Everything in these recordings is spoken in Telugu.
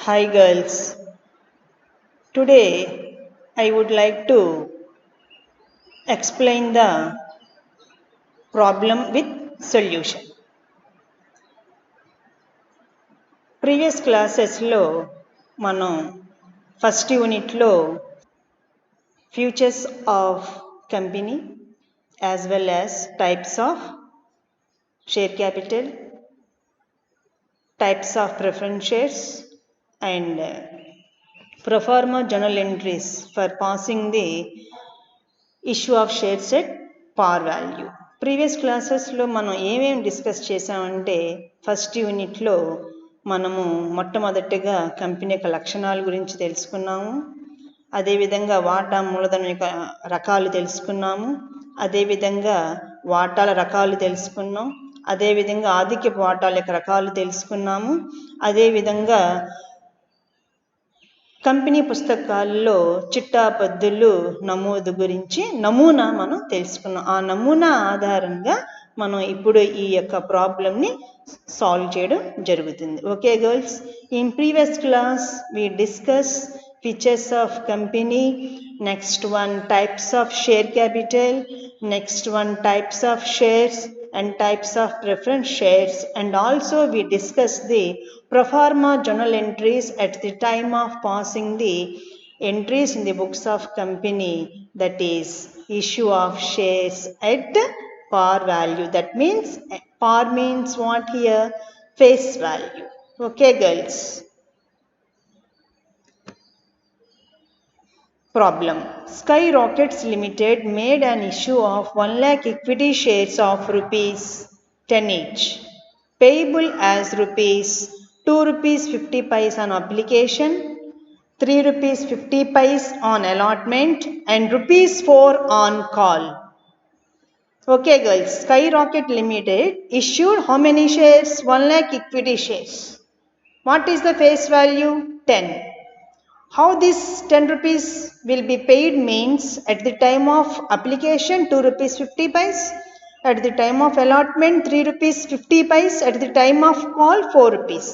Hi girls. Today I would like to explain the problem with solution. Previous classes lo మనం ఫస్ట్ యూనిట్ లో futures of company as well as types of share capital, types of preference shares and pro forma journal entries for passing the issue of shares at par value. Previous క్లాసెస్లో మనం ఏమేమి డిస్కస్ చేసామంటే ఫస్ట్ యూనిట్లో మనము మొట్టమొదటిగా కంపెనీ యొక్క లక్షణాల గురించి తెలుసుకున్నాము. అదేవిధంగా వాటా మూలధనం యొక్క రకాలు తెలుసుకున్నాము. అదేవిధంగా వాటాల రకాలు తెలుసుకున్నాం. అదేవిధంగా ఆధిక్యపు వాటాల యొక్క రకాలు తెలుసుకున్నాము. అదేవిధంగా కంపెనీ పుస్తకాల్లో చిట్టాపద్దులు నమోదు గురించి నమూనా మనం తెలుసుకున్నాం. ఆ నమూనా ఆధారంగా మనం ఇప్పుడు ఈ యొక్క ప్రాబ్లమ్ని సాల్వ్ చేయడం జరుగుతుంది. Okay girls, in previous class we discuss features of company, next one types of share capital, next one types of shares and types of preference shares, and also we discuss the pro forma journal entries at the time of passing the entries in the books of company, that is issue of shares at par value. That means par means what here? Face value. Okay girls. Problem. Sky Rockets Limited made an issue of 1 lakh equity shares of rupees 10 each, payable as rupees 2 rupees 50 paise on application, 3 rupees 50 paise on allotment and rupees 4 on call. Okay girls, Sky Rocket Limited issued how many shares? 1 lakh equity shares. What is the face value? 10. How this 10 rupees will be paid means at the time of application 2 rupees 50 paise, at the time of allotment 3 rupees 50 paise, at the time of call 4 rupees.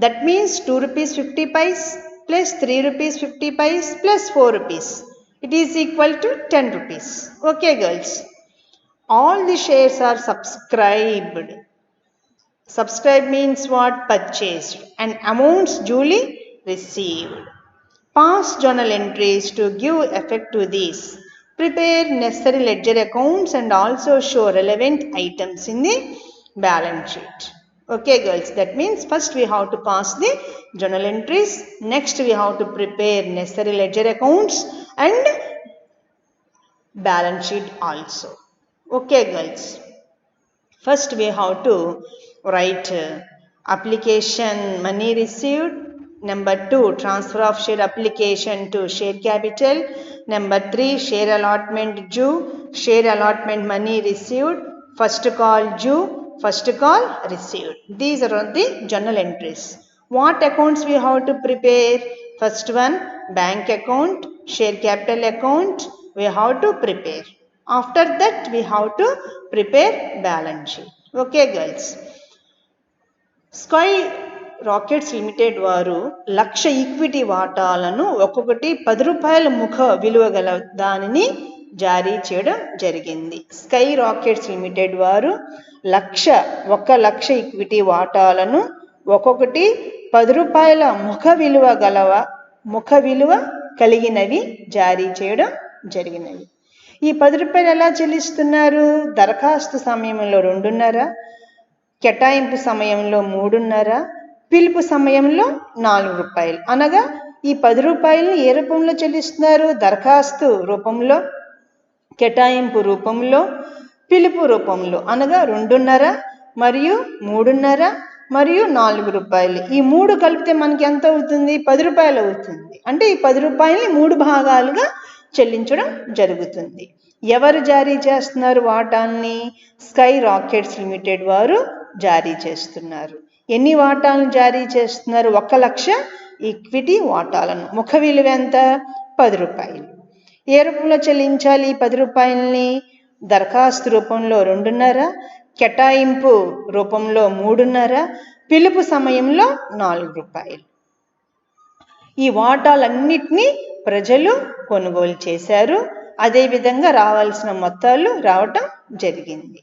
That means 2 rupees 50 paise plus 3 rupees 50 paise plus 4 rupees. It is equal to 10 rupees. Okay girls. All the shares are subscribed. Subscribed means what? Purchased, and amounts duly received. Pass journal entries to give effect to these. Prepare necessary ledger accounts and also show relevant items in the balance sheet. Okay girls, that means first we have to pass the journal entries, next we have to prepare necessary ledger accounts and balance sheet also. Okay girls, first we have to write application money received. Number 2, transfer of share application to share capital. Number 3, share allotment due, share allotment money received, first call due, first call received. These are the journal entries. What accounts we have to prepare? First one, bank account, share capital account we have to prepare. After that we have to prepare balance sheet. Okay girls. Sky Rockets Limited వారు 1,00,000 ఈక్విటీ వాటాలను ఒక్కొక్కటి 10 రూపాయల ముఖ విలువ గల దానిని జారీ చేయడం జరిగింది. స్కై రాకెట్స్ లిమిటెడ్ వారు 1,00,000 ఈక్విటీ వాటాలను ఒక్కొక్కటి 10 రూపాయల ముఖ విలువ కలిగినవి జారీ చేయడం జరిగినవి. ఈ 10 రూపాయలు ఎలా చెల్లిస్తున్నారు? దరఖాస్తు సమయంలో 2.5, కేటాయింపు సమయంలో 3.5, పిలుపు సమయంలో 4 రూపాయలు. అనగా ఈ 10 రూపాయలను ఏ రూపంలో చెల్లిస్తున్నారు? దరఖాస్తు రూపంలో, కేటాయింపు రూపంలో, పిలుపు రూపంలో. అనగా 2.5 మరియు 3.5 మరియు 4 రూపాయలు. ఈ 3 కలిపితే మనకి ఎంత అవుతుంది? 10 రూపాయలు అవుతుంది. అంటే ఈ 10 రూపాయలని 3 భాగాలుగా చెల్లించడం జరుగుతుంది. ఎవరు జారీ చేస్తున్నారు వాటాన్ని? స్కై రాకెట్స్ లిమిటెడ్ వారు జారీ చేస్తున్నారు. ఎన్ని వాటాలను జారీ చేస్తున్నారు? 1,00,000 ఈక్విటీ వాటాలను. ముఖ విలువ ఎంత? 10 రూపాయలు. ఏ రూపంలో చెల్లించాలి 10 రూపాయలని? దరఖాస్తు రూపంలో 2.5, కేటాయింపు రూపంలో 3.5, పిలుపు సమయంలో 4 రూపాయలు. ఈ వాటాలన్నిటినీ ప్రజలు కొనుగోలు చేశారు. అదేవిధంగా రావాల్సిన మొత్తాలు రావటం జరిగింది.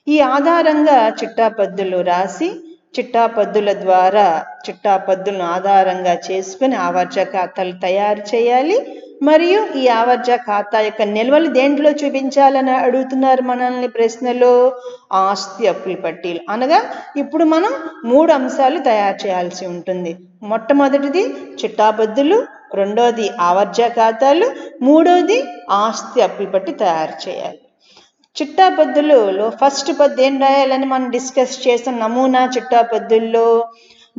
ఈ ఆధారంగా చిట్టాపద్దులు రాసి చిట్టాపద్దుల ద్వారా చిట్టాపద్దులను ఆధారంగా చేసుకుని ఆవర్జ ఖాతాలు తయారు చేయాలి. మరియు ఈ ఆవర్జ ఖాతా యొక్క నిల్వలు దేంట్లో చూపించాలని అడుగుతున్నారు మనల్ని ప్రశ్నలో. ఆస్తి అప్పుల పట్టీలు. అనగా ఇప్పుడు మనం 3 అంశాలు తయారు చేయాల్సి ఉంటుంది. మొట్టమొదటిది చిట్టాపద్దులు, రెండోది ఆవర్జ ఖాతాలు, మూడోది ఆస్తి అప్పుల పట్టి తయారు చేయాలి. చిట్టాపద్దులలో ఫస్ట్ పద్దు ఏం రాయాలని మనం డిస్కస్ చేసిన నమూనా చిట్టాపద్దుల్లో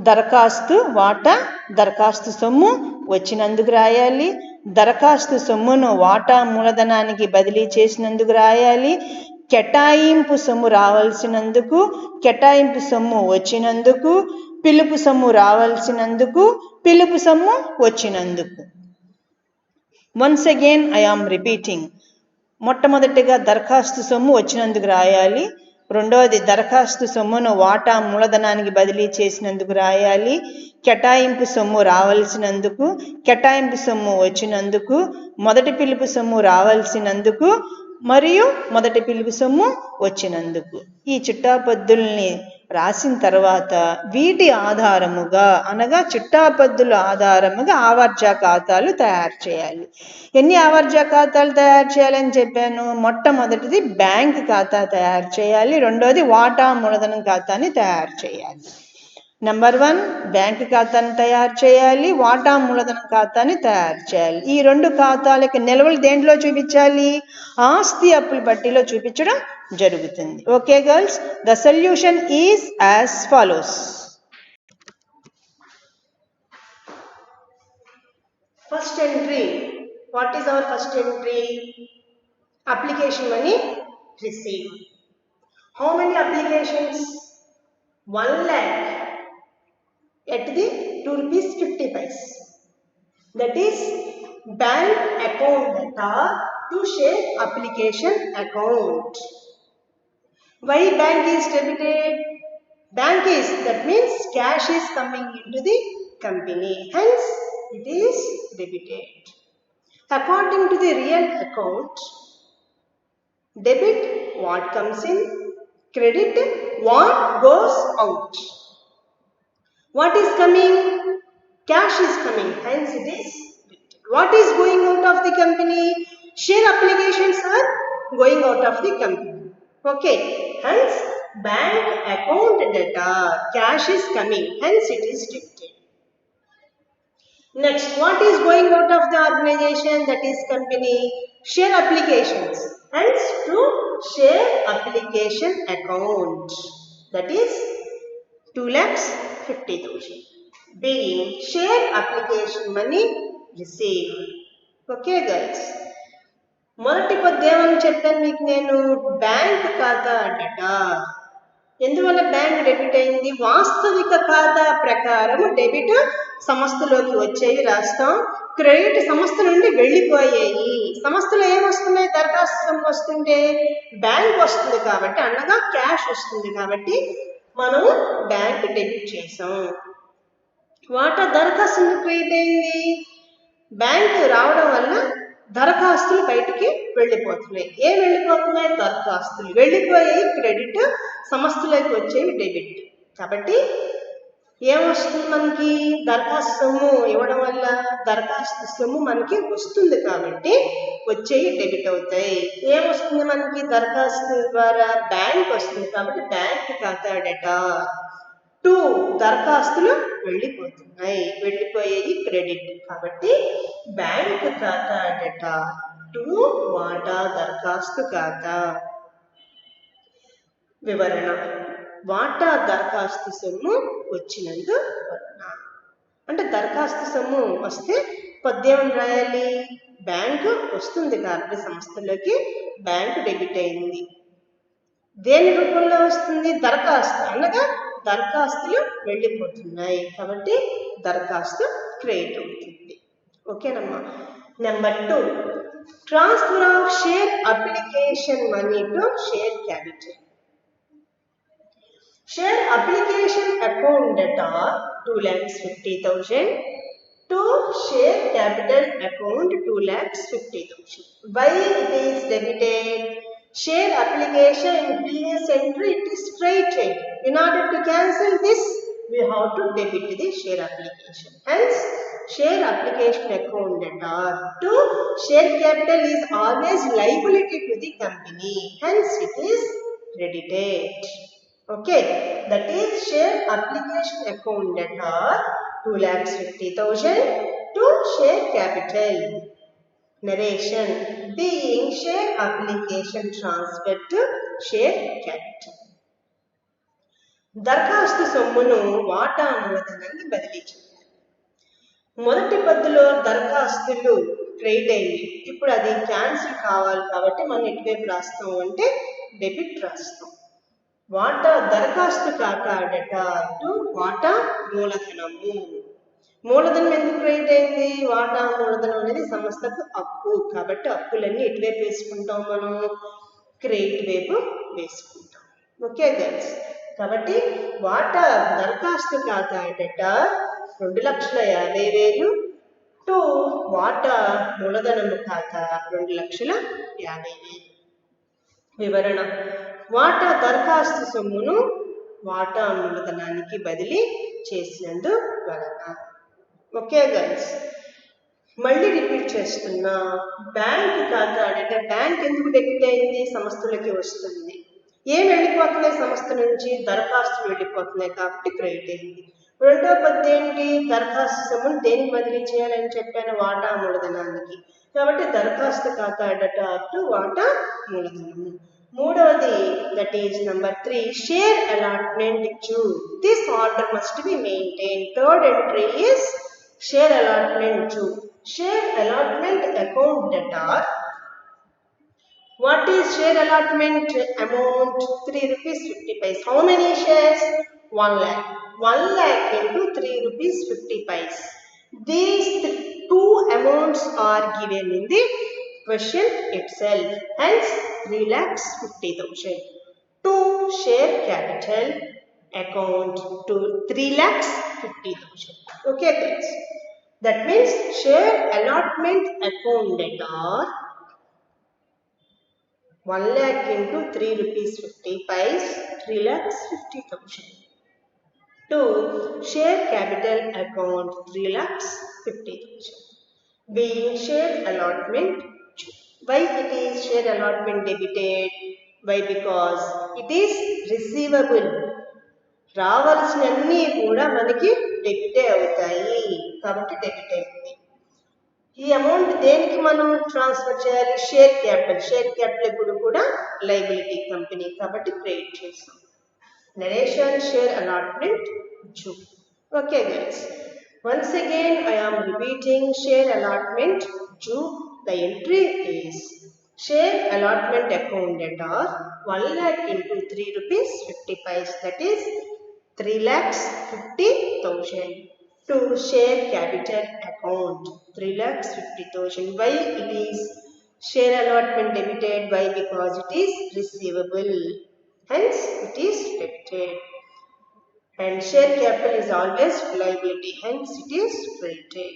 దరఖాస్తు వాటా, దరఖాస్తు సొమ్ము వచ్చినందుకు రాయాలి. దరఖాస్తు సొమ్మును వాటా మూలధనానికి బదిలీ చేసినందుకు రాయాలి. కేటాయింపు సొమ్ము రావాల్సినందుకు, కేటాయింపు సొమ్ము వచ్చినందుకు, పిలుపు సొమ్ము రావాల్సినందుకు, పిలుపు సొమ్ము వచ్చినందుకు. Once again I am repeating. మొట్టమొదటిగా దరఖాస్తు సొమ్ము వచ్చినందుకు రాయాలి. రెండవది దరఖాస్తు సొమ్మును వాటా మూలధనానికి బదిలీ చేసినందుకు రాయాలి. కేటాయింపు సొమ్ము రావాల్సినందుకు, కేటాయింపు సొమ్ము వచ్చినందుకు, మొదటి పిలుపు సొమ్ము రావాల్సినందుకు మరియు మొదటి పిలుపు సొమ్ము వచ్చినందుకు. ఈ చిట్టాపద్దుల్ని రాసిన తర్వాత వీటి ఆధారముగా అనగా చిట్టాపద్దుల ఆధారముగా ఆవర్జ ఖాతాలు తయారు చేయాలి. ఎన్ని ఆవర్జ ఖాతాలు తయారు చేయాలని చెప్పాను? మొట్టమొదటిది బ్యాంక్ ఖాతా తయారు చేయాలి. రెండోది వాటా మూలధనం ఖాతాని తయారు చేయాలి. నెంబర్ 1 బ్యాంక్ ఖాతాని తయారు చేయాలి, వాటా మూలధనం ఖాతాని తయారు చేయాలి. ఈ 2 ఖాతాలకి నిల్వలు దేంట్లో చూపించాలి? ఆస్తి అప్పుల పట్టీలో చూపించడం జరుగుతుంది. Okay girls, the solution is as follows. First entry. What is our first entry? Application money receive. How many applications? 1 lakh at the 2 rupees 50 paise. That is bank account data to share application account. Why bank is debited? Bank is, that means cash is coming into the company, hence it is debited. According to the real account, debit what comes in, credit what goes out. What is coming? Cash is coming, hence it is debited. What is going out of the company? Share applications are going out of the company. Okay, hence bank account data, cash is coming, hence it is debited. Next, what is going out of the organization, that is company? Share applications, hence to share application account, that is 2,50,000 being share application money received. Okay girls, మొదటి పద్యం ఏమని చెప్పాను మీకు నేను? బ్యాంక్ ఖాతా డేటా. ఎందువల్ల బ్యాంక్ డెబిట్ అయింది? వాస్తవిక ఖాతా ప్రకారం డెబిట్ సంస్థలోకి వచ్చేవి రాస్తాం, క్రెడిట్ సంస్థ నుండి వెళ్ళిపోయాయి. సంస్థలో ఏమొస్తున్నాయి? దరఖాస్తు వస్తుంటే బ్యాంక్ వస్తుంది కాబట్టి, అనగా క్యాష్ వస్తుంది కాబట్టి మనము బ్యాంక్ డెబిట్ చేసాం. వాటా దరఖాస్తు క్రెడిట్ అయింది. బ్యాంకు రావడం వల్ల దరఖాస్తులు బయటికి వెళ్ళిపోతున్నాయి. ఏం వెళ్ళిపోతున్నాయి? దరఖాస్తులు వెళ్ళిపోయాయి, క్రెడిట్ సంస్థలోకి వచ్చేవి డెబిట్. కాబట్టి ఏమొస్తుంది మనకి? దరఖాస్తు సొమ్ము ఇవ్వడం వల్ల దరఖాస్తు సొమ్ము మనకి వస్తుంది కాబట్టి వచ్చేవి డెబిట్ అవుతాయి. ఏమొస్తుంది మనకి? దరఖాస్తు ద్వారా బ్యాంక్ వస్తుంది కాబట్టి బ్యాంక్ ఖాతా డేటా. 2 దరఖాస్తులు వెళ్ళిపోతున్నాయి, వెళ్ళిపోయేది క్రెడిట్ కాబట్టి బ్యాంక్ ఖాతా డేటా. 2 వాటా దరఖాస్తు ఖాతా. వివరణ. వాటా దరఖాస్తు సొమ్ము వచ్చినందువలన. అంటే దరఖాస్తు సొమ్ము వస్తే పద్యం రాయాలి. బ్యాంకు వస్తుంది కాబట్టి సంస్థలోకి బ్యాంకు డెబిట్ అయింది. దేని రూపంలో వస్తుంది? దరఖాస్తు, అనగా దరఖాస్తులు వెళ్ళిపోతున్నాయి కాబట్టి దరఖాస్తు క్రెడిట్ అవుతుంది. ఓకేనమ్మా. Number 2, transfer of share application money to share capital. Share application account data 2,50,000 to share capital account 2,50,000. Why it is debited? Share application in previous entry it is credited. In order to cancel this, we have to debit the share application. Hence, share application account debtor to share capital is always liability to the company. Hence, it is credited. Okay, that is share application account debtor 2,50,000 to share capital. Narration being share application transferred to share capital. దరఖాస్తు సొమ్మును వాటా మూలధనాన్ని బదిలీ చేయాలి. మొదటి పద్దులో దరఖాస్తులు క్రెడిట్ అయింది. ఇప్పుడు అది క్యాన్సిల్ కావాలి కాబట్టి మనం ఎటువైపు రాస్తాం అంటే డెబిట్ రాస్తాం. వాటా దరఖాస్తు ఖాతా డెటార్ టు వాటా మూలధనము. మూలధనం ఎందుకు క్రెడిట్ అయింది? వాటా మూలధనం అనేది సంస్థకు అప్పు కాబట్టి అప్పులన్నీ ఎటువైపు వేసుకుంటాం మనం క్రెడిట్ వైపు వేసుకుంటాం. ఓకే గర్ల్స్, కాబట్టి వాటా దరఖాస్తు ఖాతా డెటార్ 2,50,000 టు వాటా మూలధనము ఖాతా 2,50,000. వివరణ వాటా దరఖాస్తు సొమ్మును వాటా మూలధనానికి బదిలీ చేసినందువలన. ఓకే గర్ల్స్, మళ్ళీ రిపీట్ చేస్తున్నా. బ్యాంక్ ఖాతా అంటే బ్యాంక్ ఎందుకు డెబిట్ అయింది? సంస్థలకి వస్తుంది. ఏం వెళ్ళిపోతున్నాయి సంస్థ నుంచి? దరఖాస్తులు వెళ్ళిపోతున్నాయి కాబట్టి క్రెడిట్ అయింది. రెండో పద్ధతి ఏంటి? దరఖాస్తు సొమ్మును దేనికి బదిలీ చేయాలని చెప్పాను? వాటా మూలధనానికి. కాబట్టి దరఖాస్తు ఖాతా డెటార్ టు వాటా మూలధనము. మూడవది that is number 3 share allotment to. This order must be maintain. Third entry is share allotment to. Share allotment account debtor. What is share allotment amount? 3 rupees 50 paise. How many shares? 1 lakh. 1 lakh into 3 rupees 50 paise. These two amounts are given in the question itself. Hence 3,50,000 to share capital account to 3,50,000. Okay guys. That means share allotment account debtor 1 lakh into 3 rupees 50 paise, 3,50,000 to share capital account 3,50,000 being share allotment. Why it is share allotment debited? Why? Because it is receivable. రావాల్సినన్నీ కూడా మనకి డెబిటే అవుతాయి కాబట్టి డెబిట్ అయింది. ఈ అమౌంట్ దేనికి మనం ట్రాన్స్ఫర్ చేయాలి? Share capital. షేర్ క్యాపిటల్ ఎప్పుడు కూడా లైబిలిటీ కంపెనీ కాబట్టి క్రెడిట్ చేస్తాం. Narration share allotment due. Okay guys, once again I am repeating share allotment due. The entry is share allotment account debtor 1 lakh into 3 rupees 50 paise, that is 3,50,000 to share capital account 3,50,000. Why it is share allotment debited? Why? Because it is receivable. Hence it is debited. And share capital is always liability. Hence it is credited.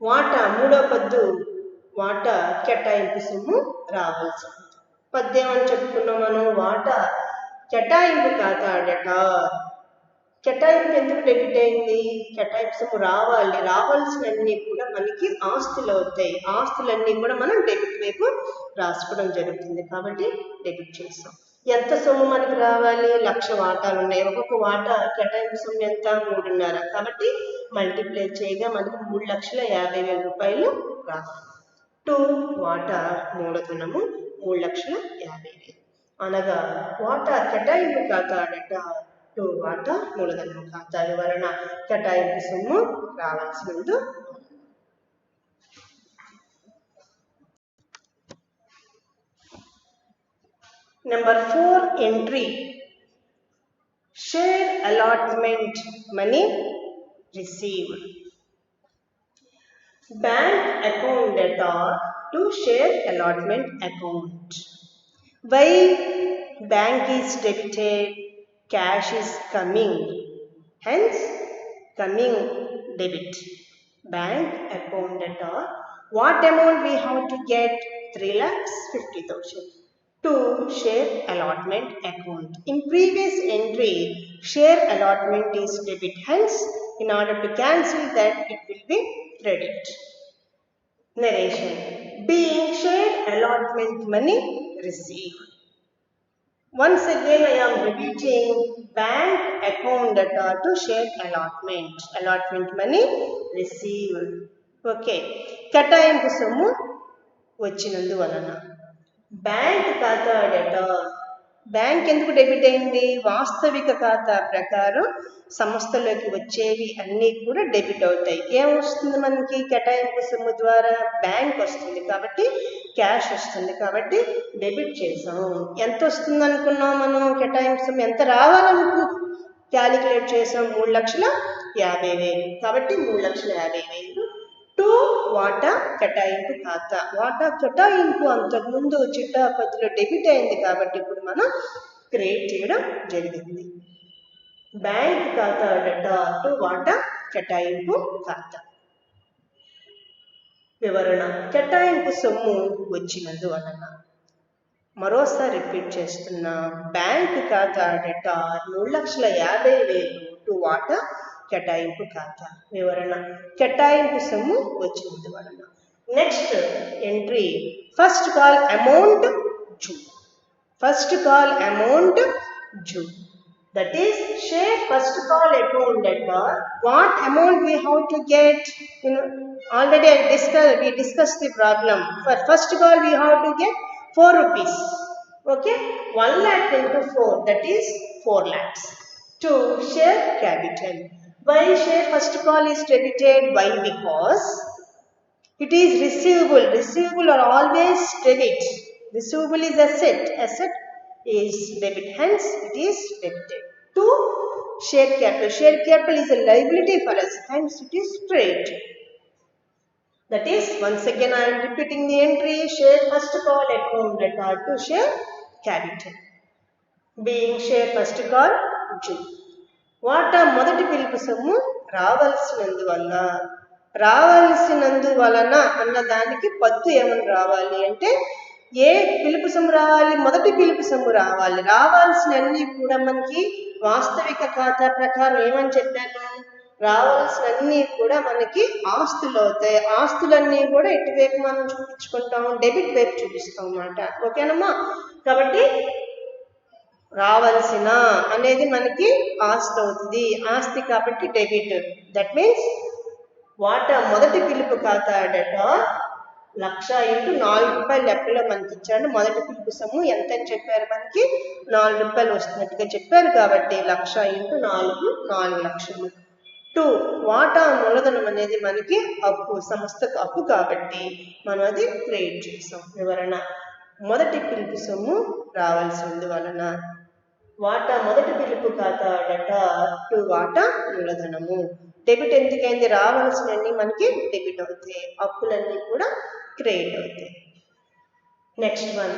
వాటా మూడో పద్దు వాటా కేటాయింపు సొమ్ము రావాల్సి. పద్దేమని చెప్పుకున్నాం మనం? వాటా కేటాయింపు ఖాతా డెటార్. కేటాయింపు ఎందుకు డెబిట్ అయింది? కేటాయింపు సొమ్ము రావాలి. రావాల్సినవన్నీ కూడా మనకి ఆస్తులు అవుతాయి. ఆస్తులన్నీ కూడా మనం డెబిట్ వైపు రాసుకోవడం జరుగుతుంది కాబట్టి డెబిట్ చేస్తాం. ఎంత సొమ్ము మనకి రావాలి? 1,00,000 వాటాలు ఉన్నాయి. ఒక్కొక్క వాటా కేటాయింపు సొమ్ము ఎంత? 3.5. కాబట్టి మల్టిప్లై చేయగా మనకి 3,50,000 రూపాయలు రావాలి. టు వాటా మూలధనము 3,50,000 అనగా వాటా కేటాయింపు ఖాతా డెటార్ టు వాటా మూలధనము ఖాతా వివరణ. కేటాయింపు సొమ్ము రావాల్సినందు. Number 4 entry share allotment money received. Bank account debtor to share allotment account. Why bank is debited? Cash is coming. Hence coming debit. Bank account debtor. What amount we have to get? 3,50,000 to share allotment account. In previous entry, share allotment is debit. Hence, in order to cancel that, it will be credit. Narration. Being shared allotment money received. Once again, I am repeating bank account data to share allotment. Allotment money received. Okay. Katainpu sommu వచ్చినందువలన బ్యాంక్ ఖాతా డేటా బ్యాంక్ ఎందుకు డెబిట్ అయింది? వాస్తవిక ఖాతా ప్రకారం సంస్థలోకి వచ్చేవి అన్నీ కూడా డెబిట్ అవుతాయి. ఏమొస్తుంది మనకి? కేటాయింపు సొమ్ము ద్వారా బ్యాంక్ వస్తుంది కాబట్టి క్యాష్ వస్తుంది కాబట్టి డెబిట్ చేసాం. ఎంత వస్తుంది అనుకున్నాం మనం? కేటాయింపు సొమ్ము ఎంత రావాలనుకు క్యాలిక్యులేట్ చేసాం? 3,50,000 కాబట్టి 3,50,000 టు వాటా కేటాయింపు ఖాతా. వాటా కేటాయింపు అంతకుముందు చిట్టా పద్దులో డెబిట్ అయింది కాబట్టి ఇప్పుడు మనం క్రియేట్ చేయడం జరిగింది. బ్యాంక్ ఖాతా డేటా టు వాటా కేటాయింపు ఖాతా. వివరణ. కేటాయింపు సొమ్ము వచ్చినందువలన. మరోసారి రిపీట్ చేస్తున్నా. బ్యాంక్ ఖాతా డేటా 3,50,000 టు వాటా కేటాయింపు ఖాతా. వివరణ. కేటాయింపు సొమ్ము వచ్చినందువలన. Next entry. First call amount due. First call amount due. That is, share first call account debtor. What amount we have to get? Already we discussed the problem. For first call we have to get 4 rupees. Okay, 1 lakh into 4, that is 4 lakhs. To share capital. Why share first call is debited? Why? Because it is receivable. Receivable are always debit. Receivable is asset. Asset is debit. Hence, it is debited. To share capital. Share capital is a liability for us. Hence, it is credit. That is, once again, I am repeating the entry. Share first call account debtor to share capital. Being share first call due. వాటా మొదటి పిలుపు సొమ్ము రావాల్సినందువలన అన్న దానికి పద్దు ఏమని రావాలి అంటే, ఏ పిలుపు సొమ్ము రావాలి? మొదటి పిలుపు సొమ్ము రావాలి. రావాల్సినన్ని కూడా మనకి వాస్తవిక ఖాతా ప్రకారం ఏమని చెప్పాను? రావాల్సినన్ని కూడా మనకి ఆస్తులు అవుతాయి. ఆస్తులన్నీ కూడా ఇటువైపు మనం చూపించుకుంటాం, డెబిట్ వైపు చూపిస్తాం అన్నమాట. ఓకేనమ్మా? కాబట్టి రావాల్సిన అనేది మనకి ఆస్తి అవుతుంది. ఆస్తి కాబట్టి డెబిట్. దట్ మీన్స్ వాటా మొదటి పిలుపు ఖాతా డేటా 1,00,000 ఇంటూ 4 రూపాయలు లెక్కలో మనకి ఇచ్చాడు. మొదటి పిలుపు సొమ్ము ఎంత అని చెప్పారు? మనకి 4 రూపాయలు వస్తున్నట్టుగా చెప్పారు కాబట్టి 1,00,000 ఇంటూ 4, 4,00,000. 2 వాటా మూలధనం అనేది మనకి అప్పు, సంస్థకు అప్పు కాబట్టి మనం అది క్రియేట్ చేసాం. వివరణ. మొదటి పిలుపు సొమ్ము రావాల్సినందువలన వాటా మొదటి పిలుపు ఖాతా డేటా టు వాటా మూలధనము. డెబిట్ ఎందుకైంది? రావాల్సినన్ని మనకి డెబిట్ అవుతాయి, అప్పులన్నీ కూడా క్రెడిట్ అవుతాయి. Next one.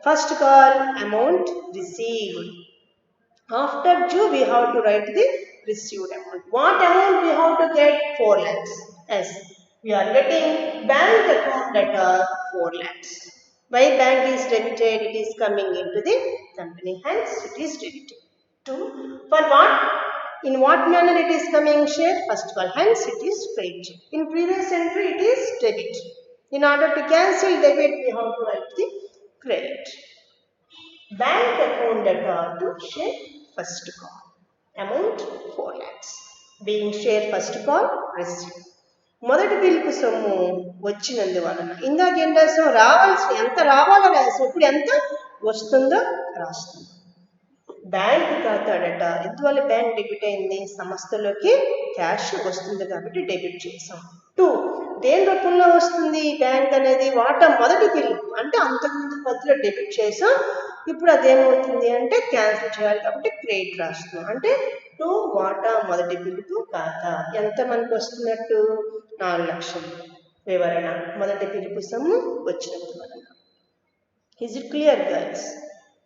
First call amount received. After due, we have to write the received amount. What amount we have to get? 4 lakhs. Yes, we are getting bank account debtor 4 lakhs. Why bank is debited? It is coming into the company. Hence, it is debited. 2. For what? In what manner it is coming? Share first call. Hence, it is credit. In previous entry, it is debit. In order to cancel debit, we have to write the credit. Bank account debtor to share first call. Amount 4 lakhs. Being share first call received. మొదటి పిలుపు సొమ్ము వచ్చినందువలన. ఇందాక ఏం రాసాం? రావాల్సిన ఎంత రావాలో రాసాం. ఇప్పుడు ఎంత వస్తుందో రాస్తాం. బ్యాంక్ ఖాతా డేటా. ఎందువల్ల బ్యాంక్ డెబిట్ అయింది? సంస్థలోకి క్యాష్ వస్తుంది కాబట్టి డెబిట్ చేసాం. 2 దేని రూపంలో వస్తుంది బ్యాంక్ అనేది? వాటా మొదటి పిలుపు అంటే అంతకుముందు పద్దులో డెబిట్ చేసాం. ఇప్పుడు అదేమవుతుంది అంటే క్యాన్సిల్ చేయాలి కాబట్టి క్రెడిట్ రాస్తున్నాం. అంటే 2 వాటా మొదటి పిలుపు ఖాతా. ఎంత మనకు వస్తున్నట్టు? 4,00,000. వివరణ. మొదటి పిలుపు సొమ్ము వచ్చినందువలన. Is it clear, girls?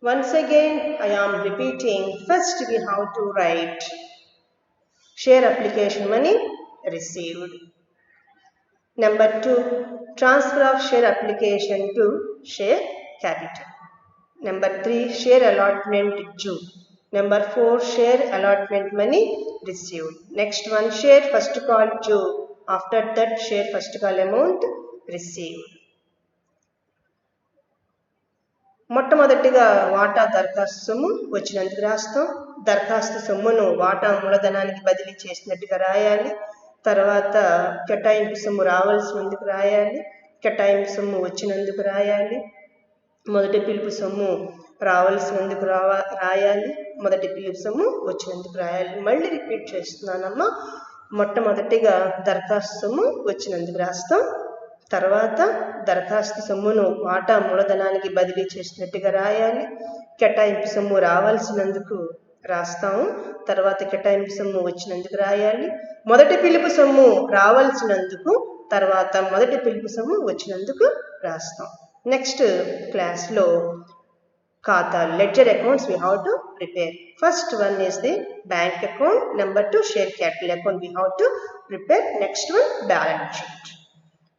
Once again, I am repeating. First, we have to write share application money received. Number 2, transfer of share application to share capital. Number 3, share allotment due. Number 4, share allotment money received. Next one, share first call due. After that, share first call amount received. మొట్టమొదటిగా వాటా దరఖాస్తు సొమ్ము వచ్చినందుకు రాస్తాం. దరఖాస్తు సొమ్మును వాటా మూలధనానికి బదిలీ చేసినట్టుగా రాయాలి. తర్వాత కేటాయింపు సొమ్ము రావాల్సినందుకు రాయాలి. కేటాయింపు సొమ్ము వచ్చినందుకు రాయాలి. మొదటి పిలుపు సొమ్ము రావాల్సినందుకు రాయాలి. మొదటి పిలుపు సొమ్ము వచ్చినందుకు రాయాలి. మళ్ళీ రిపీట్ చేస్తున్నానమ్మా. మొట్టమొదటిగా దరఖాస్తు సొమ్ము వచ్చినందుకు రాస్తాం. తర్వాత దరఖాస్తు సొమ్మును వాటా మూలధనానికి బదిలీ చేసినట్టుగా రాయాలి. కేటాయింపు సొమ్ము రావాల్సినందుకు రాస్తాము. తర్వాత కేటాయింపు సొమ్ము వచ్చినందుకు రాయాలి. మొదటి పిలుపు సొమ్ము రావాల్సినందుకు తర్వాత మొదటి పిలుపు సొమ్ము వచ్చినందుకు రాస్తాం. నెక్స్ట్ క్లాస్లో ఖాతాలు, ledger accounts we have to prepare. First one is the bank account. Number 2, share capital account we have to prepare. Next one, balance sheet.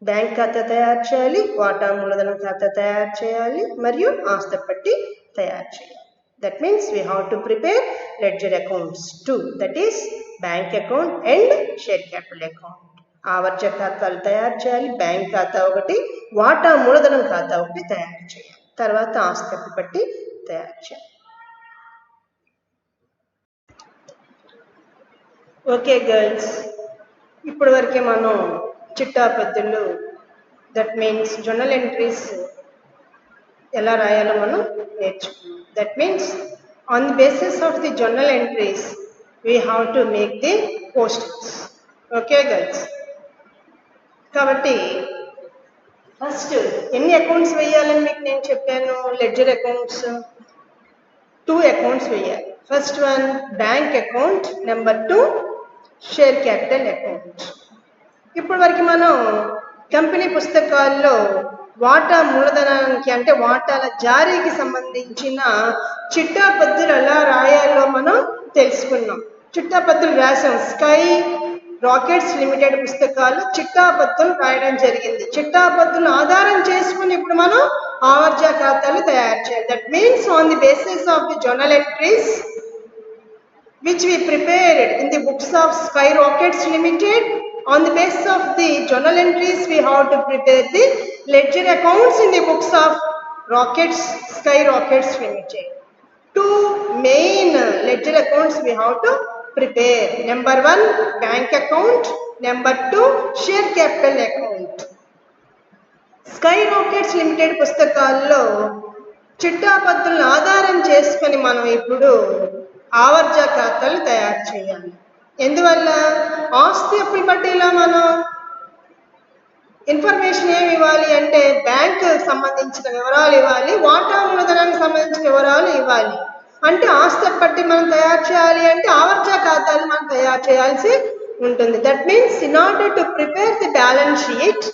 Bank ఖాతా తయారు చేయాలి, వాటా మూలధనం ఖాతా తయారు చేయాలి, మరియు ఆస్తి పట్టి తయారు చేయాలి. That means we have to prepare ledger accounts 2, that is bank account and share capital account. ఆవర్జ ఖాతాలు తయారు చేయాలి, బ్యాంక్ ఖాతా ఒకటి, వాటా మూలధనం ఖాతా ఒకటి తయారు చేయాలి. తర్వాత ఆస్తి పట్టి తయారు చేయాలి. ఓకే గర్ల్స్, ఇప్పటి వరకే మనం చిట్టా పద్ధతులు, దట్ మీన్స్ జర్నల్ ఎంట్రీస్ ఎలా రాయాలో మనం నేర్చుకున్నాం. That means on the basis of the journal entries we have to make the postings. Okay girls, కాబట్టి ఫస్ట్ ఎన్ని అకౌంట్స్ వేయాలని మీకు నేను చెప్పాను. లెడ్జర్ అకౌంట్స్ 2 అకౌంట్స్ వేయాలి. First one bank account, number 2 share capital account. ఇప్పటి వరకు మనం కంపెనీ పుస్తకాల్లో వాటా మూలధనానికి అంటే వాటాల జారీకి సంబంధించిన చిట్టా పద్ధతులు ఎలా రాయాలో మనం తెలుసుకున్నాం. చిట్టా పద్ధతులు రాసాం. స్కై రాకెట్స్ లిమిటెడ్ పుస్తకాల్లో చిట్టా పద్ధతులు రాయడం జరిగింది. చిట్టా పద్ధతులను ఆధారం చేసుకుని ఇప్పుడు మనం ఆవర్జ ఖాతాలు తయారు చేయాలి. That means on the basis of the journal entries which we prepared in the books of Sky Rockets Limited. On the basis of the journal entries, we have to prepare the ledger accounts in the books of Sky Rockets Limited. 2 main ledger accounts we have to prepare. Number 1, bank account. Number 2, share capital account. Sky Rockets Limited పుస్తకాల్లో చిట్టా పద్ధతులను ఆధారం చేసుకొని మనం ఇప్పుడు ఆవర్జ ఖాతాలు తయారు చేయాలి. ఎందువల్ల ఆస్తి అప్పుల పట్టీలో మనం ఇన్ఫర్మేషన్ ఏమి ఇవ్వాలి అంటే బ్యాంకు సంబంధించిన వివరాలు ఇవ్వాలి, వాటా మూలధనానికి సంబంధించిన వివరాలు ఇవ్వాలి. అంటే ఆస్తి పట్టి మనం తయారు చేయాలి అంటే ఆవర్జ ఖాతాలు మనం తయారు చేయాల్సి ఉంటుంది. That means in order to prepare the balance sheet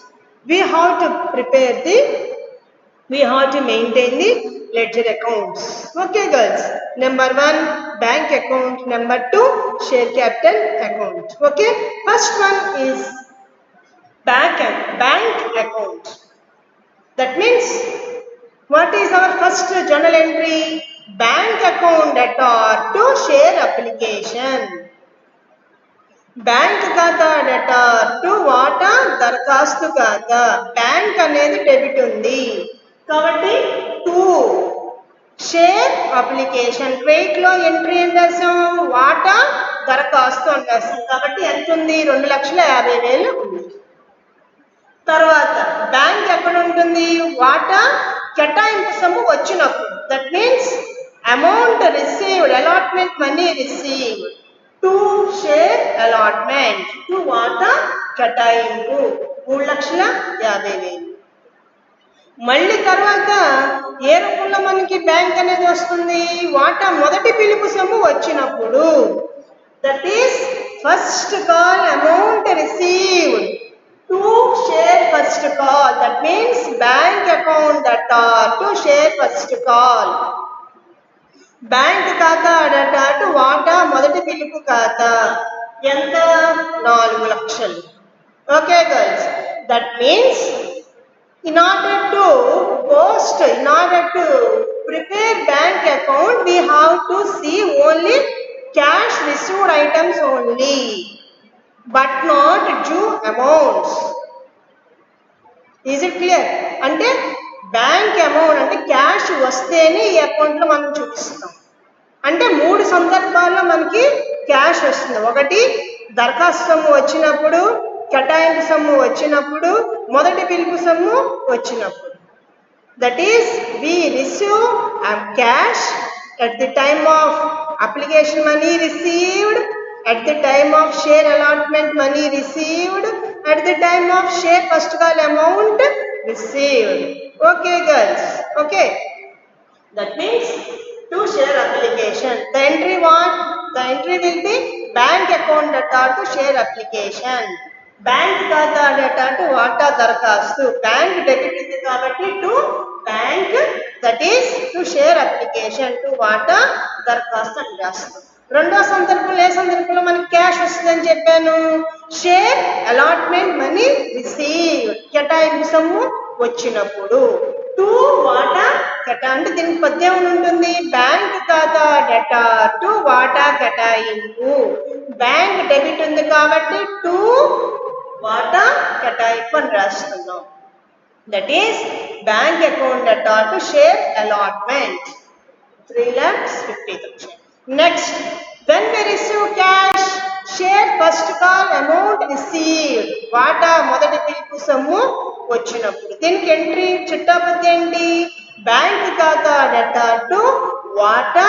we have to maintain the ledger accounts. Okay girls, number 1 bank account, number 2 share capital account. Okay, first one is bank account. That means what is our first journal entry? Bank account debtor to share application. Bank ఖాతా డెటార్ టు వాటా దరఖాస్తు ఖాతా. బ్యాంక్ అనేది డెబిట్ ఉంది కాబట్టి 2 షేర్ అప్లికేషన్. క్రెడిట్ లో ఎంట్రీ ఏం రాసాం? వాటా దరఖాస్తు అని రాసాం. కాబట్టి ఎంత ఉంది? 2,50,000 ఉంది. తర్వాత బ్యాంక్ ఎక్కడ ఉంటుంది? వాటా కేటాయింపు సొమ్ము వచ్చినప్పుడు. That means amount received, allotment money received. 2 share allotment, 2 వాటా కేటాయింపు 3,50,000. మళ్ళీ తర్వాత ఏ రూపంలో మనకి బ్యాంక్ అనేది వస్తుంది? వాటా మొదటి పిలుపు సొమ్ము వచ్చినప్పుడు. That is first call amount received. 2 share first call. That means bank account debtor to share first call. Bank ఖాతా డెటార్ టు వాటా మొదటి పిలుపు ఖాతా. ఎంత 4 లక్షలు. Okay girls, that means in order to prepare bank account, we have to see only cash received items only, but not due amounts. Is it clear? అంటే బ్యాంక్ అమౌంట్ అంటే క్యాష్ వస్తేనే ఈ అకౌంట్లో మనం చూపిస్తాం. అంటే 3 సందర్భాల్లో మనకి క్యాష్ వస్తుంది. ఒకటి దరఖాస్తు సొమ్ము వచ్చినప్పుడు, కేటాయింపు సొమ్ము వచ్చినప్పుడు, మొదటి పిలుపు సొమ్ము వచ్చినప్పుడు. That is we receive cash at the time of application money received, at the time of share allotment money received, at the time of share first call amount received. Okay girls, okay, that means to share application, the entry what? The entry will be bank account data to share application, bank ఖాతా data to వాటా దరఖాస్తు, bank debit ఉంది కాబట్టి to bank, that is to share application to వాటా దరఖాస్తు అని రాస్తాం. రెండో సందర్భంలో ఏ సందర్భంలో మనకి క్యాష్ వస్తుందని చెప్పాను? షేర్ అలాట్మెంట్ మనీ రిసీవ్, కేటాయింపు సొమ్ము వచ్చినప్పుడు. టు వాటా కేటా అంటే దీనికి పద్యం ఉంటుంది, బ్యాంక్ ఖాతా డేటా టు వాటా కేటాయింపు. బ్యాంక్ డెబిట్ ఉంది కాబట్టి టు వాటా కేటాయింపు అని రాస్తున్నాం. That is bank account data to share allotment 3,50,000. Next, when we receive cash, share first call amount received, వాటా మొదటి పిలుపు సొమ్ము వచ్చినప్పుడు. దీనికి ఎంట్రీ చిట్టాపద్ది ఏంటి? బ్యాంక్ ఖాతా డేటా టు వాటా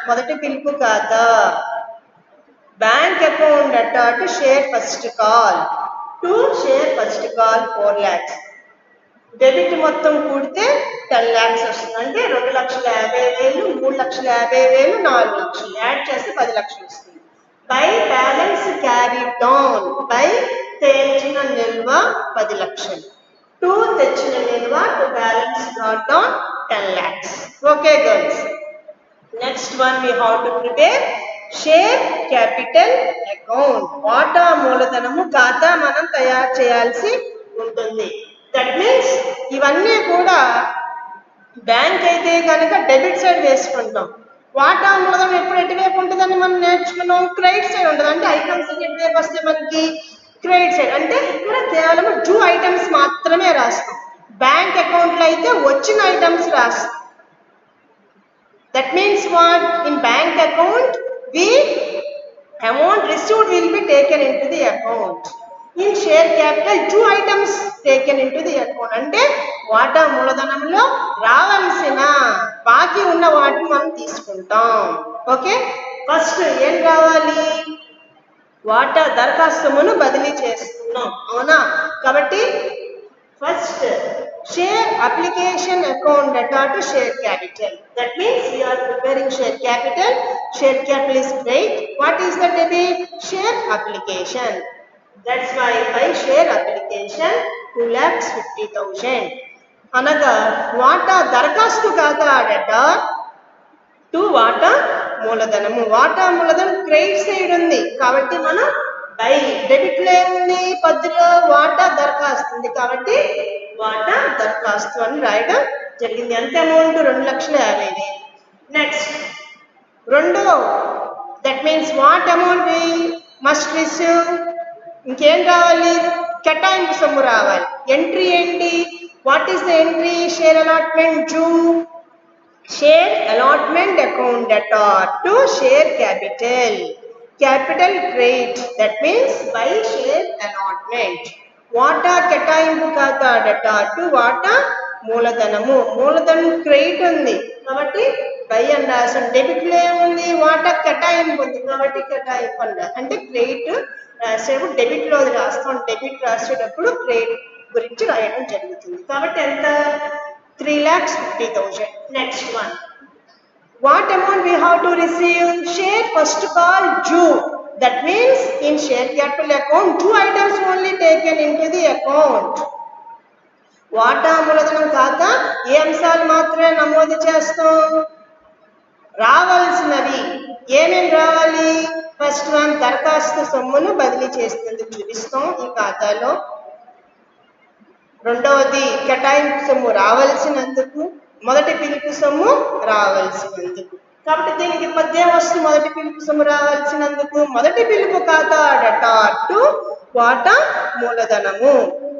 మొదటి పిలుపు ఖాతా, bank account data to share first call, to share first call 4 lakhs. Debit మొత్తం కూడితే 10 lakhs వస్తుంది. అంటే 2,50,000, 3,50,000, 4 లక్షలు యాడ్ చేస్తే 10 లక్షలు వస్తుంది. By balance carry down, by తెచ్చిన నిల్వ 10 లక్షలు, టు తెచ్చిన నిల్వ to balance brought down 10 lakhs. Okay girls, next one we have to prepare share capital account. వాటా మూలధనము ఖాతా మనం తయారు చేయాల్సి ఉంటుంది. దట్ మీన్స్ ఇవన్నీ కూడా బ్యాంక్ అయితే కనుక డెబిట్ సైడ్ వేసుకుంటాం. వాటా మూలధనం ఎప్పుడు ఎటువైపు ఉంటుందని మనం నేర్చుకున్నాం, క్రెడిట్ సైడ్ ఉంటుంది. అంటే ఐటమ్స్ ఎటువైపు వస్తే మనకి క్రెడిట్ సైడ్. అంటే ఇక్కడ కేవలం డ్యూ ఐటమ్స్ మాత్రమే రాస్తాం. బ్యాంక్ అకౌంట్లో అయితే వచ్చిన ఐటమ్స్ రాస్తాం. That means what? In bank account the amount received will be taken into the account. In share capital, 2 items taken into the account. అంటే వాటా మూలధనంలో రావాల్సిన బాకీ ఉన్న వాటిని మనం తీసుకుంటాం. ఓకే, ఫస్ట్ ఏం రావాలి? వాటా దరఖాస్తును బదిలీ చేస్తున్నాం, అవునా? కాబట్టి first share application account data to share capital. That means we are preparing share capital. Share capital is great. What is the debit? Share application. That's why by share application 2,50,000. అనగా వాటా దరఖాస్తు ఖాతా డేటా టు వాటా మూలధనము. వాటా మూలధనం క్రెడిట్ సైడ్ ఉంది కాబట్టి మనం బై, డెబిట్ లో ఏముంది? పద్దులో వాటా దరఖాస్తు ఉంది కాబట్టి వాటా దరఖాస్తు అని రాయడం జరిగింది. ఎంత అమౌంట్? 2,50,000. నెక్స్ట్ రెండో, that means what amount we must receive. ఇంకేం రావాలి? కేటాయింపు సొమ్ము రావాలి. ఎంట్రీ ఏంటి? What is the entry? Share allotment due, share allotment account data to share capital, capital credit. That means by share allotment. వాటా కేటాయింపు ఖాతా డేటా టు వాటా మూలధనము. మూలధనం క్రెడిట్ ఉంది కాబట్టి బై అని రాసాం. డెబిట్ లో ఏముంది? వాటా కేటాయింపు ఉంది కాబట్టి కేటాయింపు అని రాస్తాం. అంటే క్రెడిట్ రాసేటప్పుడు డెబిట్ లో రాస్తాం, డెబిట్ రాసేటప్పుడు క్రెడిట్ గురించి రాయడం జరుగుతుంది. కాబట్టి ఎంత? 3,50,000. Next one, what amount we have to receive? Share first call due. That means in share capital account 2 items only taken into the account. వాటా మూలధనం ఖాతా ఏ అంశాలు మాత్రమే నమోదు చేస్తాం? రావాల్సినవి ఏమేమి రావాలి? ఫస్ట్ వన్ దరఖాస్తు సొమ్మును బదిలీ చేసినందుకు చూపిస్తాం ఈ ఖాతాలో. రెండవది కేటాయింపు సొమ్ము రావాల్సినందుకు, మొదటి పిలుపు సొమ్ము రావాల్సినందుకు. కాబట్టి దీనికి పద్యం వస్తుంది. మొదటి పిలుపు సొమ్ము రావాల్సినందుకు మొదటి పిలుపు ఖాతా డెటార్ టు వాటా మూలధనము.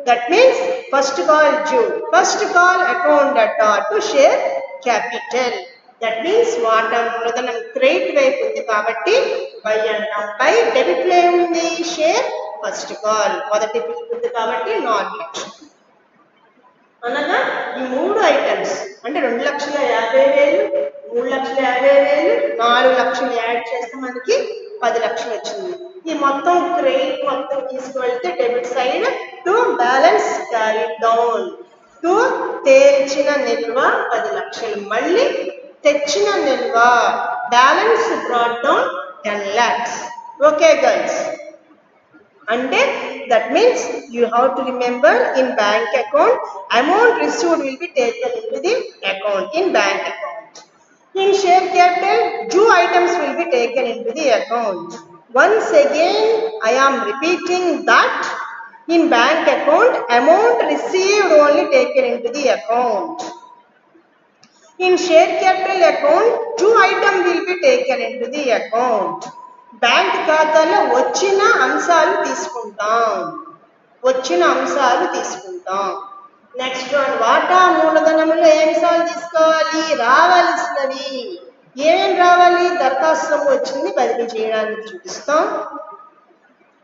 That means first call due, first call account debtor to share capital. That means వాటా మూలధనం క్రెడిట్ వైపు ఉంది కాబట్టి బై అంటాం. బై డెబిట్ లో ఏముంది? షేర్ ఫస్ట్ కాల్, మొదటి పిలుపు ఉంది కాబట్టి 4 లక్షలు. అనగా ఈ 3 ఐటమ్స్ అంటే 2,50,000, 3,50,000, 4 లక్షలు యాడ్ చేస్తే మనకి 10 లక్షలు వచ్చింది. ఈ మొత్తం క్రెడిట్ మొత్తం తీసుకువెళ్తే debit side to balance carry down, to తేల్చిన నిల్వ 10 లక్షలు, మళ్ళీ తెచ్చిన నిల్వ balance brought down 10 lakhs. Okay girls, అంటే that means you have to remember in bank account amount received will be taken into the account in bank account. In share capital due items will be taken into the account. Once again I am repeating that in bank account amount received only taken into the account. In share capital account due item will be taken into the account. Bank ఖాతాలో వచ్చిన అంశాలు తీసుకుంటాం, వచ్చిన అంశాలు తీసుకుంటాం. నెక్స్ట్ వన్ వాటా మూలధనంలో ఏ అంశాలు తీసుకోవాలి? రావాల్సినవి. ఏమేమి రావాలి? దరఖాస్తు సొమ్ము వచ్చింది బదిలీ చేయడానికి చూపిస్తాం,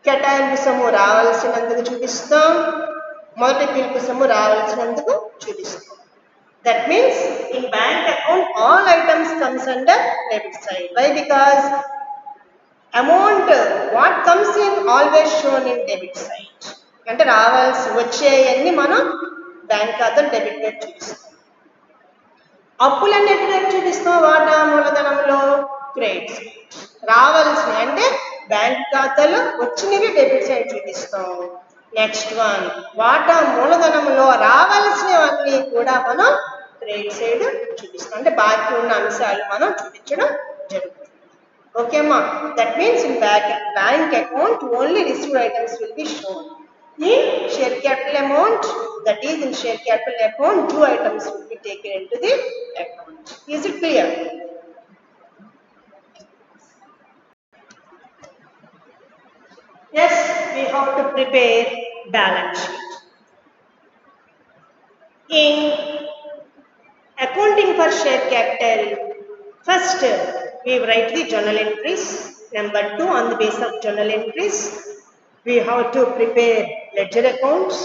కేటాయింపు సొమ్ము రావాల్సినందుకు చూపిస్తాం, మొదటి పిలుపు సొమ్ము రావాల్సినందుకు చూపిస్తాం. That means in bank account all items comes under debit side. Why? Because amount what comes in always shown in debit side. అంటే రావాల్సి వచ్చేయన్ని మనం బ్యాంక్ ఖాతా డెబిట్ వైపు చూపిస్తాం. అప్పులన్నీ ఎటువైపు చూపిస్తాం? వాటా మూలధనంలో క్రెడిట్ సైడ్. రావాల్సిన అంటే బ్యాంక్ ఖాతాలో వచ్చినవి డెబిట్ సైడ్ చూపిస్తాం. నెక్స్ట్ వన్ వాటా మూలధనంలో రావాల్సినవన్నీ కూడా మనం క్రెడిట్ సైడ్ చూపిస్తాం. అంటే బాకీ ఉన్న అంశాలు మనం చూపించడం జరుగుతుంది. Okay ma, that means in bank account only received items will be shown. In share capital amount, that is in share capital account due items will be taken into the account. Is it clear? Yes, we have to prepare balance sheet. In accounting for share capital, first we write the journal entries. Number 2, on the basis of journal entries, we have to prepare ledger accounts.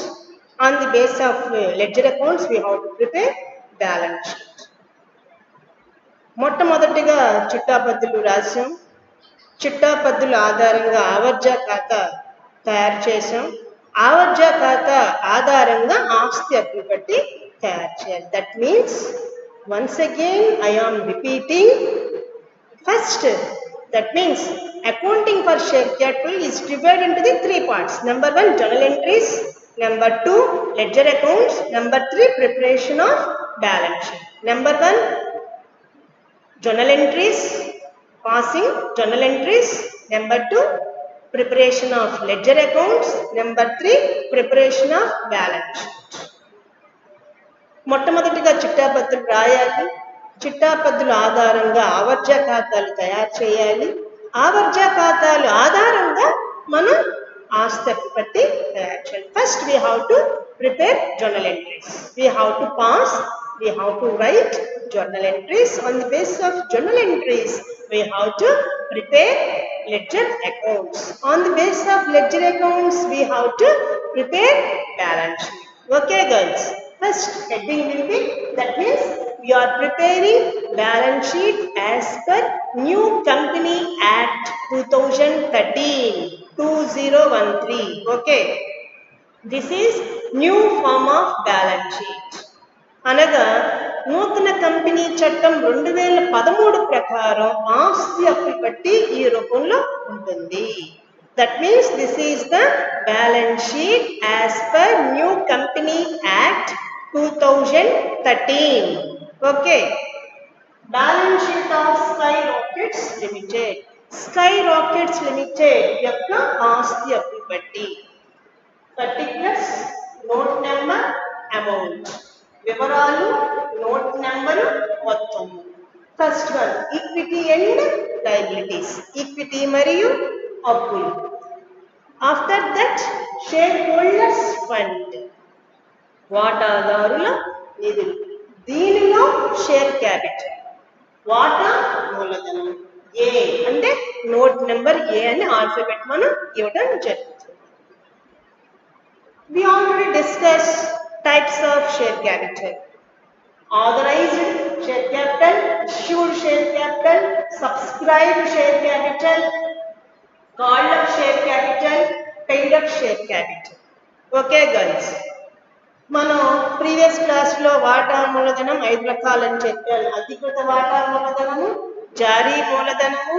On the basis of ledger accounts, we have to prepare balance sheet. మొట్టమొదటిగా చిట్టాపద్దులు రాసాం. చిట్టాపద్దుల ఆధారంగా ఆవర్జా ఖాతా తయారు చేసాం. ఆవర్జా ఖాతా ఆధారంగా ఆస్తి అప్పులు పట్టి తయారు చేయాలి. That means once again I am repeating. First, that means accounting for share capital is divided into the 3 parts. Number 1, journal entries. Number 2, ledger accounts. Number 3, preparation of balance sheet. Number 1, journal entries, passing journal entries. Number 2, preparation of ledger accounts. Number 3, preparation of balance sheet. మొట్టమొదటిగా చిట్టాపద్దులు రాయాలి. చిట్టాపద్దుల ఆధారంగా ఆవర్జా ఖాతాలు తయారు చేయాలి. ఆవర్జా ఖాతాలు ఆధారంగా మనం ఆస్తి అప్పు పట్టి తయారు చేయాలి. First we have to prepare journal entries. We have to pass, we have to right journal entries. On the basis of journal entries, we have to prepare ledger accounts. On the basis of ledger accounts, we have to prepare balance sheet. Okay girls, first heading will be, that means we are preparing balance sheet as per New Company Act 2013. Okay, this is new form of balance sheet. అనగా నూతన కంపెనీ చట్టం 2013 ప్రకారం ఆస్తి అప్పు పట్టి ఈ రూపంలో ఉంటుంది. That means this is the balance sheet as per new company act 2013. ఓకే, balance sheet of Sky Rockets Limited. Sky Rockets Limited యొక్క ఆస్తి అప్పులు బట్టి పర్టిక్యులర్స్ నోట్ నెంబర్ అమౌంట్ వివరాలు నోట్ నెంబరు మొత్తము. First one equity and liabilities equity మరియు అప్పులు. After that share holders fund వాటాదారుల నిధులు. దీనిలో షేర్ క్యాపిటల్ వాటా మూలధనం ఏ అంటే నోట్ నెంబర్ ఏ అని ఆల్ఫాబెట్ మనం ఇవ్వడం జరుగుతుంది. We already discussed types of share capital. Authorized share capital, issued share capital, subscribed share capital, called up share capital, paid up share capital. Okay girls. మనం ప్రీవియస్ క్లాస్ లో వాటా మూలధనం 5 రకాలని చెప్పాను. అధికృత వాటా మూలధనము, జారీ మూలధనము,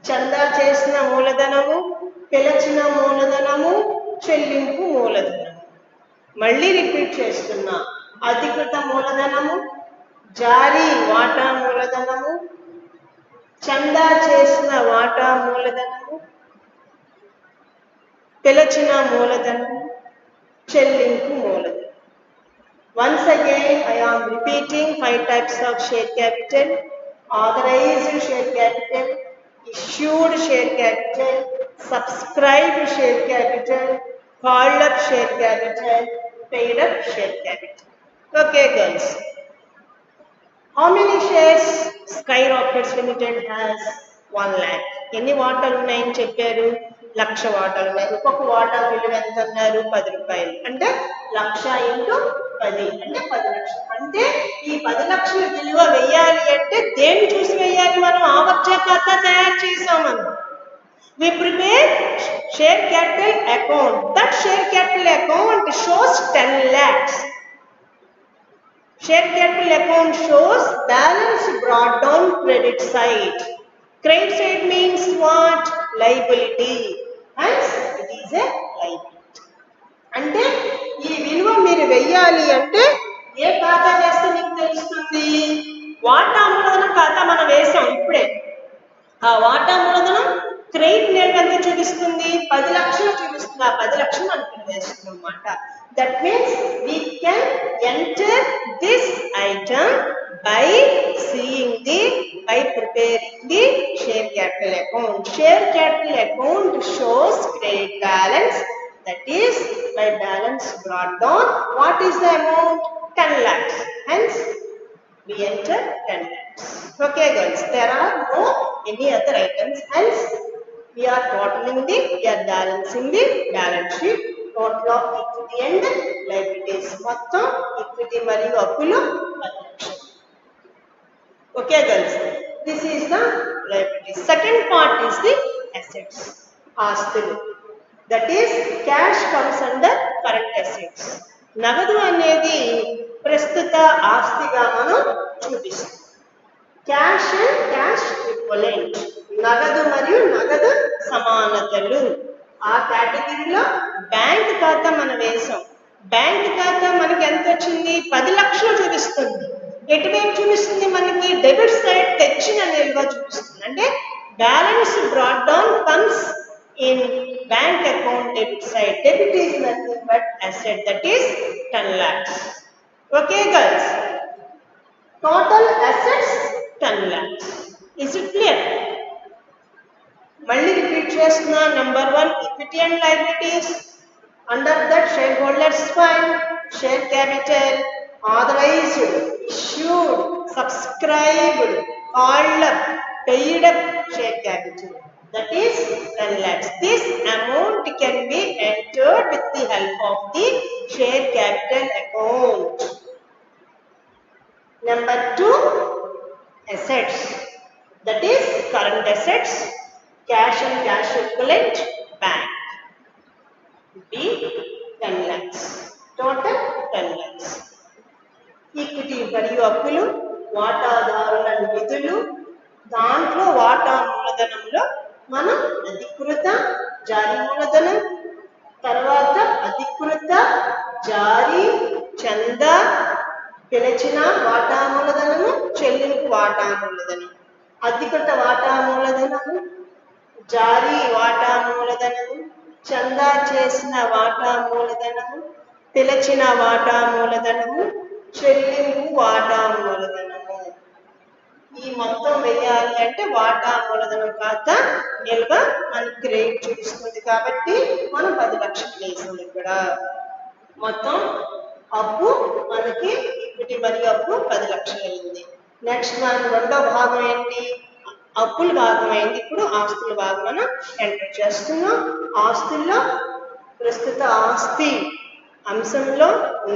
చందా చేసిన మూలధనము, పిలచిన మూలధనము, చెల్లింపు మూలధనము. మళ్ళీ రిపీట్ చేస్తున్నా. అధికృత మూలధనము, జారీ వాటా మూలధనము, చందా చేసిన వాటా మూలధనము, పిలచిన మూలధనము, చెల్లింపు మూలధనం. Once again, I am repeating 5 types of share capital: authorized share capital, issued share capital, subscribed share capital, called up share capital, paid up share capital. Okay, girls. How many shares Sky Rockets Limited has? 1 lakh. ఎన్ని వాటాలు ఉన్నాయని చెప్పారు? 1,00,000 వాటాలు ఉన్నాయి. ఒక్కొక్క వాటా విలువ ఎంత అన్నారు? 10 రూపాయలు. అంటే 1,00,000 ఇంటూ 10 అంటే 10 లక్షలు. అంటే ఈ 10 లక్షల విలువ వెయ్యాలి అంటే దేన్ని చూసి వెయ్యాలి? మనం ఆవర్జ ఖాతా తయారు చేసాం మనం. We prepare share capital account. That share capital account shows 10 lakhs. Share capital account shows balance brought down credit side. Credit side means what? Liability. Hence, it is a liability. అంటే ఈ విలువ మీరు వెయ్యాలి అంటే ఏ ఖాతా వేస్తే మీకు తెలుస్తుంది? వాటా మూలధనం ఖాతా మనం వేసాం ఇప్పుడే. ఆ వాటా మూలధనం క్రెడిట్ నిల్వ ఎంత చూపిస్తుంది? 10 లక్షలు చూపిస్తుంది. ఆ 10 లక్షలు మనం వేస్తున్నాం అన్నమాట. That means we can enter this item by preparing the share capital account. Share capital account shows credit balance, that is my balance brought down. What is the amount? 10 lakhs. Hence we enter 10 lakhs. Okay girls, there are no any other items. Hence we are balancing the balance sheet. Total of equity and liabilities. మొత్తం equity మరియు అప్పులు 10 లక్షలు. Okay girls, this is the liabilities. Second part is the assets. ఆస్తులు. That is cash comes under current assets. నగదు అనేది ప్రస్తుత ఆస్తిగా మనం చూపిస్తాం. క్యాష్ అండ్ క్యాష్ ఈక్వలెంట్ నగదు మరియు నగదు సమానతలు. ఆ కేటగిరీలో బ్యాంక్ ఖాతా మనం వేసాం. బ్యాంక్ ఖాతా మనకి ఎంత వచ్చింది? 10 లక్షలు చూపిస్తుంది. ఎటువైపు చూపిస్తుంది? మనకి డెబిట్ సైడ్ తెచ్చిన నిల్వ చూపిస్తుంది. అంటే balance brought down comes in bank account debit side. Debit is nothing but asset, that is 10 lakhs. Okay girls, total assets 10 lakhs. Is it clear? మళ్ళీ రిపీట్ చేస్తున్నా. Number 1 equity and liabilities. Under that share holders fund, share capital, authorised, issued, subscribed, called up, paid up share capital. That is 10 lakhs. This amount can be entered with the help of the share capital account. Number 2, assets. That is current assets, cash and cash equivalent, bank. B 10 lakhs. Total 10 lakhs. Equity మరియు అప్పులు, వాటాదారుల నిధులు. దాంట్లో వాటా మూలధనంలో మనం అధికృత జారీ మూలధనం, తర్వాత అధికృత జారీ చందా పిలిచిన వాటా మూలధనము, చెల్లింపు వాటా మూలధనం. అధికృత వాటా మూలధనము జారీ వాటా మూలధనము, చందా చేసిన వాటా మూలధనము, పిలచిన వాటా మూలధనము, చెల్లింపు వాటా మూలధనము. ఈ మొత్తం వేయాలి అంటే వాటా మూలధనం ఖాతా నిల్వ మనకి క్రెడిట్ చూపిస్తుంది కాబట్టి మనం 10 లక్షలు వేసాం ఇక్కడ. మొత్తం అప్పు మనకి ఈక్విటీ మరియు అప్పు 10 లక్షలు అయింది. నెక్స్ట్ మనం రెండో భాగం ఏంటి? అప్పుల భాగం అయింది. ఇప్పుడు ఆస్తుల భాగం మనం ఎంటర్ చేస్తున్నాం. ఆస్తుల్లో ప్రస్తుత ఆస్తి అంశంలో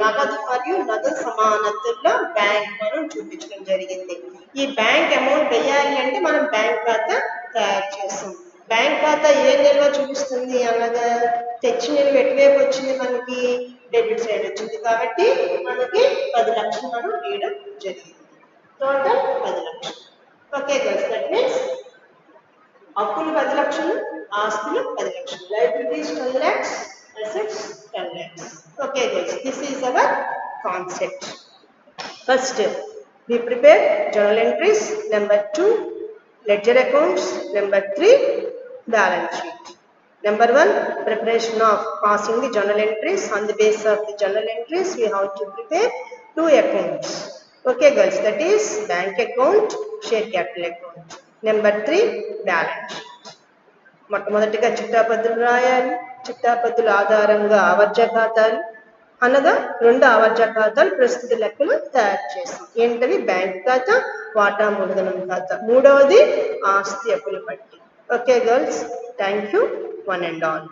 నగదు మరియు నగదు సమానతల్లో బ్యాంక్ మనం చూపించడం జరిగింది. ఈ బ్యాంక్ అమౌంట్ వేయాలి అంటే మనం బ్యాంక్ ఖాతా తయారు చేస్తాం. బ్యాంక్ ఖాతా ఏ నిల్వ చూపిస్తుంది అనగా తెచ్చిన నిల్వ ఎటువైపు వచ్చింది, మనకి డెబిట్ సైడ్ వచ్చింది కాబట్టి మనకి 10 లక్షలు మనం వేయడం జరిగింది. టోటల్ 10 లక్షలు. ఓకే గర్ల్స్, దట్ మీన్స్ అప్పులు 10 లక్షలు, ఆస్తులు 10 లక్షలు. Liabilities 10 lakhs, assets 10 lakhs. Okay guys, this is our concept. First, we prepare journal entries. Number 2, ledger accounts. Number 3, balance sheet. Number 1, preparation of passing the journal entries. On the basis of the journal entries, we have to prepare 2 accounts. Okay girls, that is bank account, share capital account. Number 3, balance sheet. మొట్టమొదటిగా చిట్టాపద్దులు రాయాలి. చిట్టాపద్దుల ఆధారంగా ఆవర్జ ఖాతాలు అనగా 2 ఆవర్జ ఖాతాలు ప్రస్తుత లెక్కలు తయారు చేస్తాం. ఏంటవి? బ్యాంక్ ఖాతా, వాటా మూలధనం ఖాతా. మూడవది ఆస్తి అప్పుల పట్టి. Okay girls, thank you one and all.